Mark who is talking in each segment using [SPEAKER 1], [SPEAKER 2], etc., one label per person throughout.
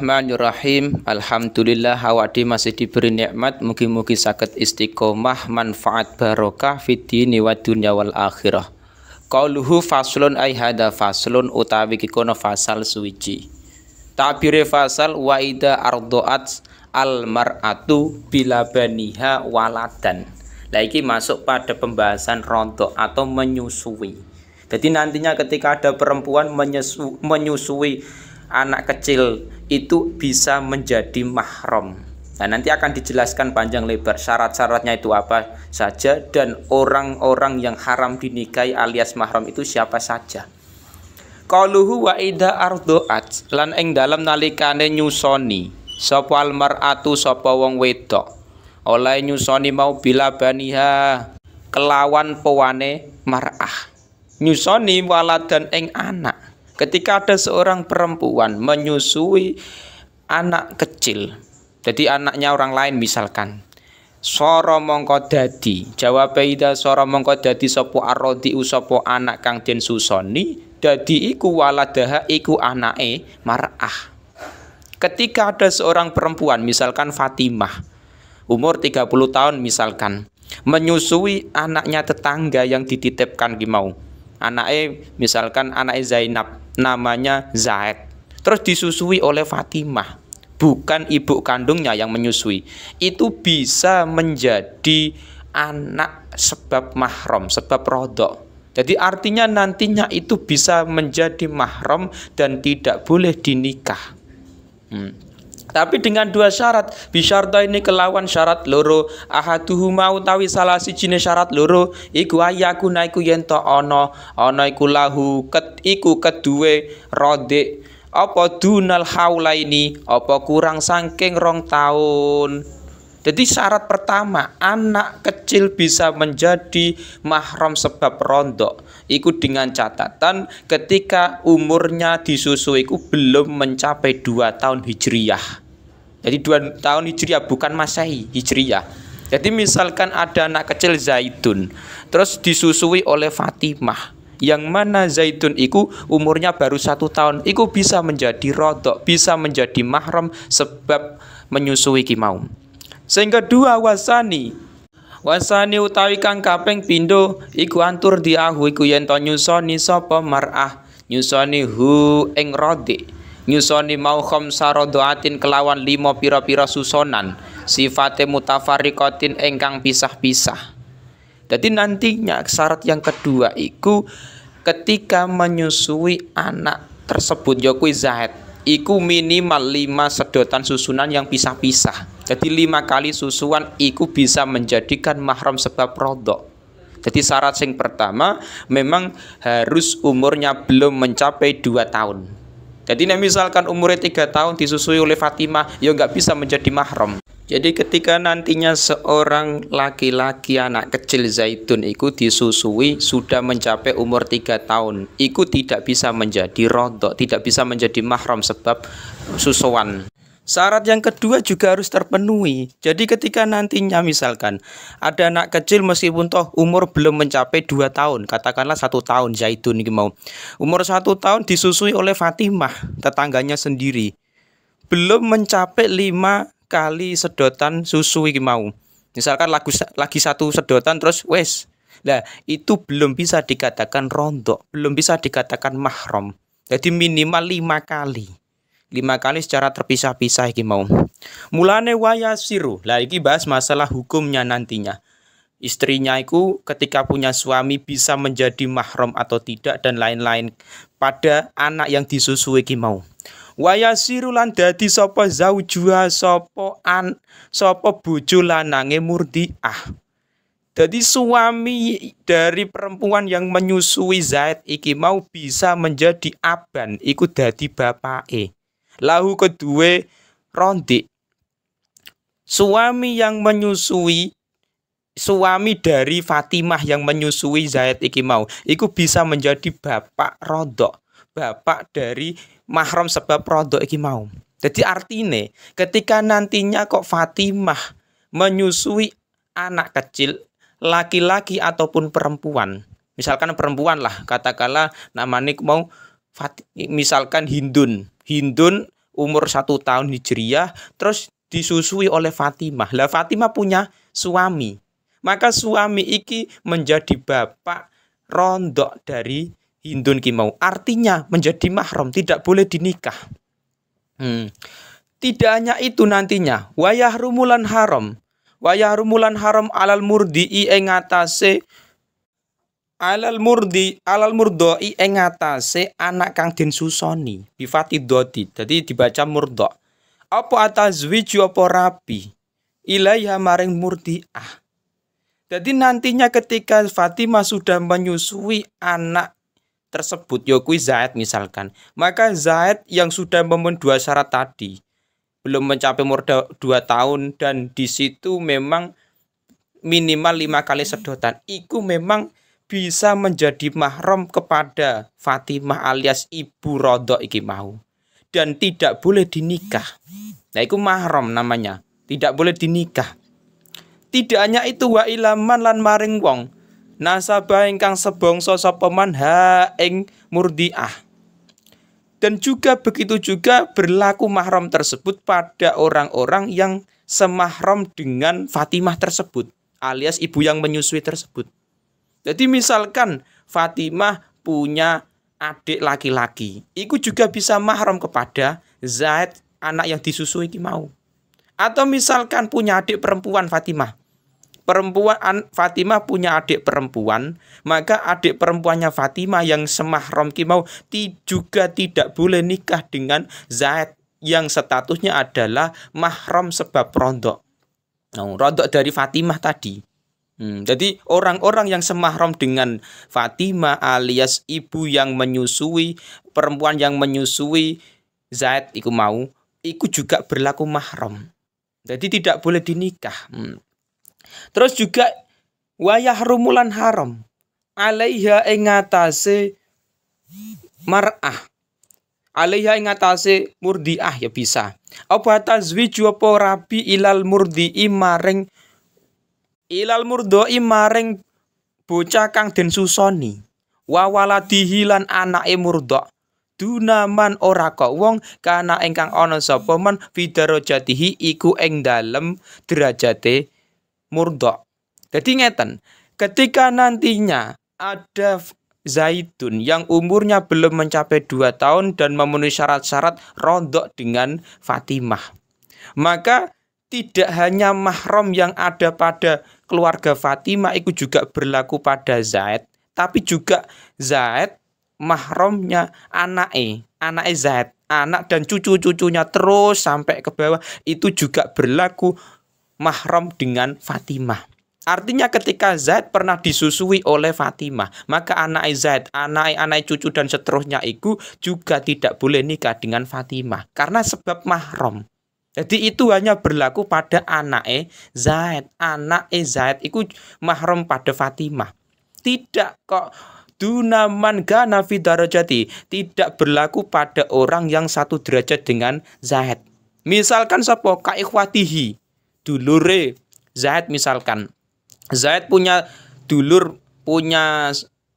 [SPEAKER 1] Bismillahirrahmanirrahim. Alhamdulillah awake masih diberi nikmat, mugi-mugi saged istiqomah manfaat barokah fid dini wa dunya wal akhirah. Qauluhu faslun ay hada faslun utawi kikono fasal suwiji. Ta'bire fasal wa ida ardoat al mar'atu bila baniha waladan. Lah iki masuk pada pembahasan rontok atau menyusui. Jadi nantinya ketika ada perempuan menyusui anak kecil itu bisa menjadi mahram. Nah, nanti akan dijelaskan panjang lebar syarat-syaratnya itu apa saja dan orang-orang yang haram dinikahi alias mahram itu siapa saja. Qaluhu wa idza ardoat lan ing dalem nalikane nyusoni sapa almar'atu sapa wong wedok oleh nyusoni mau bila baniha kelawan pewane mar'ah nyusoni waladan ing anak. Ketika ada seorang perempuan menyusui anak kecil, jadi anaknya orang lain misalkan, soro mongko dadi, jawab ida soro mongko dadi sopo arodi usopo anak kang den susoni, dadi iku waladaha iku anake mar'ah. Ketika ada seorang perempuan, misalkan Fatimah, umur 30 tahun misalkan, menyusui anaknya tetangga yang dititipkan gimau. Anaknya misalkan anaknya Zainab, namanya Zaid, terus disusui oleh Fatimah, bukan ibu kandungnya yang menyusui, itu bisa menjadi anak sebab mahram, sebab rodok. Jadi artinya nantinya itu bisa menjadi mahram dan tidak boleh dinikah. Tapi dengan dua syarat, bisyarta ini kelawan syarat loro, ahaduhuma utawi salah sijine syarat loro, iku ayakuna iku yen to ana iku lahu iku keduwe rodek apa dunal haulaini apa kurang saking 2 tahun. Jadi syarat pertama, anak kecil bisa menjadi mahram sebab rondok iku dengan catatan ketika umurnya disusui iku belum mencapai 2 tahun hijriyah. Jadi 2 tahun hijriyah bukan masehi, hijriyah. Jadi misalkan ada anak kecil Zaidun terus disusui oleh Fatimah, yang mana Zaidun iku umurnya baru 1 tahun, iku bisa menjadi rodok, bisa menjadi mahram sebab menyusui kimau. Sehingga dua wasani utawi kang kaping pindho iku antur diahu iku yen to nyusoni sapa mar'ah nyusoni hu ing rodek, nyusoni mau khamsa radaatin kelawan 5 pira-pira susonan sifate mutafarriqatin ingkang pisah-pisah. Jadi nantinya syarat yang kedua iku ketika menyusui anak tersebut ya kuwi Zaid iku minimal 5 sedotan susunan yang pisah-pisah. Jadi 5 kali susuan iku bisa menjadikan mahram sebab rodok. Jadi syarat yang pertama memang harus umurnya belum mencapai 2 tahun. Jadi misalkan umurnya 3 tahun disusui oleh Fatimah, ya nggak bisa menjadi mahram. Jadi ketika nantinya seorang laki-laki anak kecil Zaidun itu disusui sudah mencapai umur 3 tahun, itu tidak bisa menjadi rodok, tidak bisa menjadi mahram sebab susuan. Syarat yang kedua juga harus terpenuhi. Jadi ketika nantinya misalkan ada anak kecil meskipun toh umur belum mencapai 2 tahun, katakanlah 1 tahun Zaidun ini mau, umur 1 tahun disusui oleh Fatimah, tetangganya sendiri, belum mencapai 5 kali sedotan susu iki mau. Misalkan lagi 1 sedotan terus wes. Nah, itu belum bisa dikatakan rondok, belum bisa dikatakan mahram. Jadi minimal 5 kali. 5 kali secara terpisah-pisah iki mau. Mulane wayasiru. Lah iki bahas masalah hukumnya nantinya. Istrinya itu ketika punya suami bisa menjadi mahram atau tidak dan lain-lain pada anak yang disusui iki mau. Wayasiru lan dadi sapa zaujuha sapa bojo lanange murdiah. Jadi suami dari perempuan yang menyusui Zaid iki mau bisa menjadi aban, iku dadi bapake. Lahu kedue rondik. Suami yang menyusui, suami dari Fatimah yang menyusui Zaid iki mau, iku bisa menjadi bapak rodok, bapak dari mahram sebab rodok iki mau. Jadi artinya ketika nantinya kok Fatimah menyusui anak kecil laki-laki ataupun perempuan, misalkan perempuan lah, katakanlah namanya mau misalkan Hindun umur 1 tahun Hijriyah, terus disusui oleh Fatimah. Lah Fatimah punya suami. Maka suami iki menjadi bapak rondok dari Hindun ki mau. Artinya menjadi mahram, tidak boleh dinikah. Tidak hanya itu nantinya, wayah rumulan haram. Wayah rumulan haram alal murdi'i ing atase alal murdoi ing atase anak kang den susoni bifati dodi. Jadi dibaca murdo. Apa atazwiju apa rabi ilaiha maring murdiah. Jadi nantinya ketika Fatimah sudah menyusui anak tersebut, yaitu Zaid misalkan, maka Zaid yang sudah memenuhi 2 syarat tadi, belum mencapai umur 2 tahun dan di situ memang minimal 5 kali sedotan, itu memang bisa menjadi mahram kepada Fatimah alias ibu rodok iki mau, dan tidak boleh dinikah. Nah, itu mahram namanya, tidak boleh dinikah. Tidak hanya itu, wa ilaman lan maring wong nasabah ingkang sebangsa sapa man ha ing murdiah. Dan juga begitu juga berlaku mahram tersebut pada orang-orang yang semahram dengan Fatimah tersebut, alias ibu yang menyusui tersebut. Jadi misalkan Fatimah punya adik laki-laki, itu juga bisa mahram kepada Zaid, anak yang disusui mau. Atau misalkan punya adik perempuan Fatimah punya adik perempuan, maka adik perempuannya Fatimah yang semahram mau juga tidak boleh nikah dengan Zaid yang statusnya adalah mahram sebab rondok. Rondok dari Fatimah tadi. Jadi orang-orang yang semahram dengan Fatimah alias ibu yang menyusui, perempuan yang menyusui Zaid iku mau, iku juga berlaku mahram. Jadi tidak boleh dinikah. Terus juga wayah rumulan haram alaiha ing atase mar'ah, alaiha ing atase murdiah ya bisa. Apa tazwiju apa rabi ilal murdii maring bocah kang den susoni wa waladihi lan anake murdok dunaman ora kok wong kana ingkang ana sapa man fidarajatihi iku ing dalem derajate murdok. Jadi ngeten, ketika nantinya ada Zaidun yang umurnya belum mencapai 2 tahun dan memenuhi syarat-syarat rondok dengan Fatimah, maka tidak hanya mahram yang ada pada keluarga Fatimah itu juga berlaku pada Zaid, tapi juga Zaid mahramnya anake Zaid, anak dan cucu-cucunya terus sampai ke bawah itu juga berlaku mahram dengan Fatimah. Artinya ketika Zaid pernah disusui oleh Fatimah, maka anak Zaid, anak cucu dan seterusnya itu juga tidak boleh nikah dengan Fatimah karena sebab mahram. Jadi itu hanya berlaku pada anak Zaid. Anak Zaid itu mahram pada Fatimah. Tidak kok dunaman gana fi darajati, tidak berlaku pada orang yang satu derajat dengan Zaid. Misalkan sapa ka ikhwatihi, dulure Zaid misalkan. Zaid punya dulur, punya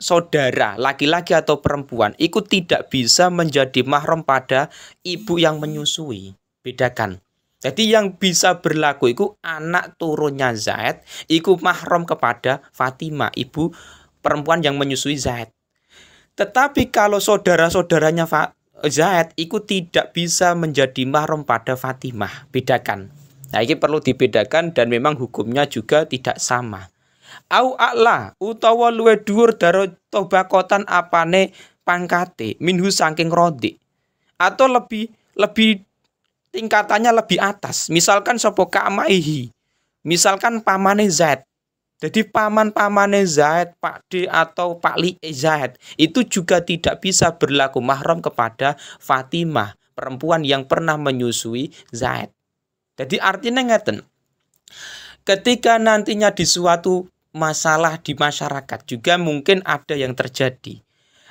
[SPEAKER 1] saudara laki-laki atau perempuan, itu tidak bisa menjadi mahram pada ibu yang menyusui. Bedakan. Jadi yang bisa berlaku itu anak turunnya Zaid, itu mahram kepada Fatimah, ibu perempuan yang menyusui Zaid. Tetapi kalau saudara-saudaranya Zaid itu tidak bisa menjadi mahram pada Fatimah. Bedakan. Nah, ini perlu dibedakan dan memang hukumnya juga tidak sama. Au a'la utawa luwe dhuwur daro tobakotan apane pangkate minhu saking rodi. Atau lebih tingkatannya lebih atas. Misalkan sapa ka'maihi. Misalkan pamane Zaid. Jadi paman-pamane Zaid, Pak D atau Pak Li Zaid itu juga tidak bisa berlaku mahram kepada Fatimah, perempuan yang pernah menyusui Zaid. Jadi artinya ngeten, ketika nantinya di suatu masalah di masyarakat juga mungkin ada yang terjadi.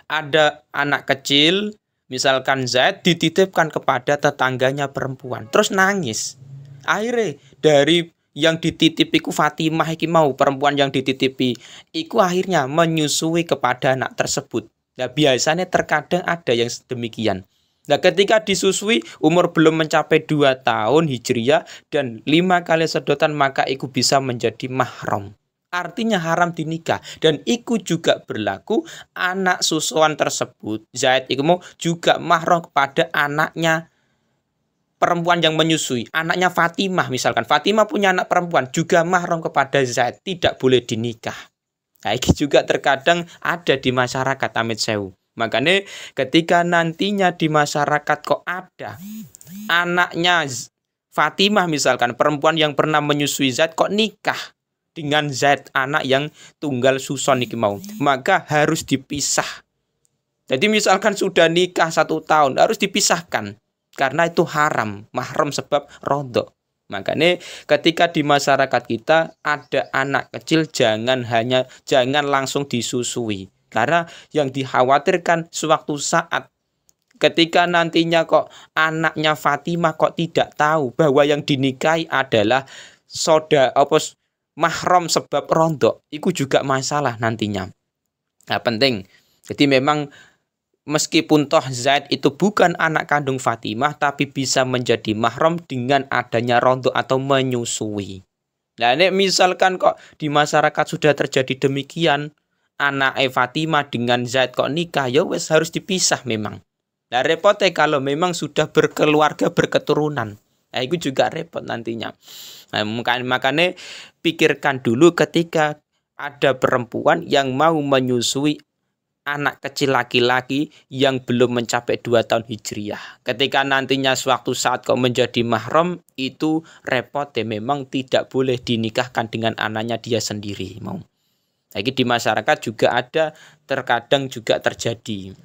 [SPEAKER 1] Ada anak kecil, misalkan Zaid dititipkan kepada tetangganya perempuan, terus nangis. Akhirnya dari yang dititipiku Fatimah iki mau, perempuan yang dititipi, iku akhirnya menyusui kepada anak tersebut. Nah biasanya terkadang ada yang demikian. Nah, ketika disusui umur belum mencapai 2 tahun Hijriah dan 5 kali sedotan, maka iku bisa menjadi mahram. Artinya haram dinikah. Dan iku juga berlaku anak susuan tersebut, Zaid iku mau juga mahram kepada anaknya perempuan yang menyusui. Anaknya Fatimah misalkan. Fatimah punya anak perempuan, juga mahram kepada Zaid. Tidak boleh dinikah. Nah, ini juga terkadang ada di masyarakat, Amit Sewu. Makanya ketika nantinya di masyarakat kok ada anaknya Fatimah misalkan, perempuan yang pernah menyusui Zaid kok nikah dengan Zaid, anak yang tunggal suson iki mau, maka harus dipisah. Jadi misalkan sudah nikah 1 tahun harus dipisahkan karena itu haram, mahram sebab rodok. Makanya ketika di masyarakat kita ada anak kecil jangan langsung disusui. Karena yang dikhawatirkan sewaktu saat ketika nantinya kok anaknya Fatimah kok tidak tahu bahwa yang dinikahi adalah mahram sebab rondok, itu juga masalah nantinya. Nah, penting. Jadi memang meskipun toh Zaid itu bukan anak kandung Fatimah, tapi bisa menjadi mahram dengan adanya rondok atau menyusui. Nah, ini misalkan kok di masyarakat sudah terjadi demikian, anak Fatimah dengan Zaid kok nikah, ya wes harus dipisah memang. Nah, repotnya kalau memang sudah berkeluarga, berketurunan. Nah, itu juga repot nantinya. Nah, makanya pikirkan dulu ketika ada perempuan yang mau menyusui anak kecil laki-laki yang belum mencapai 2 tahun Hijriah. Ketika nantinya suatu saat kok menjadi mahram, itu repot ya, memang tidak boleh dinikahkan dengan anaknya dia sendiri. Lagi di masyarakat juga ada, terkadang juga terjadi.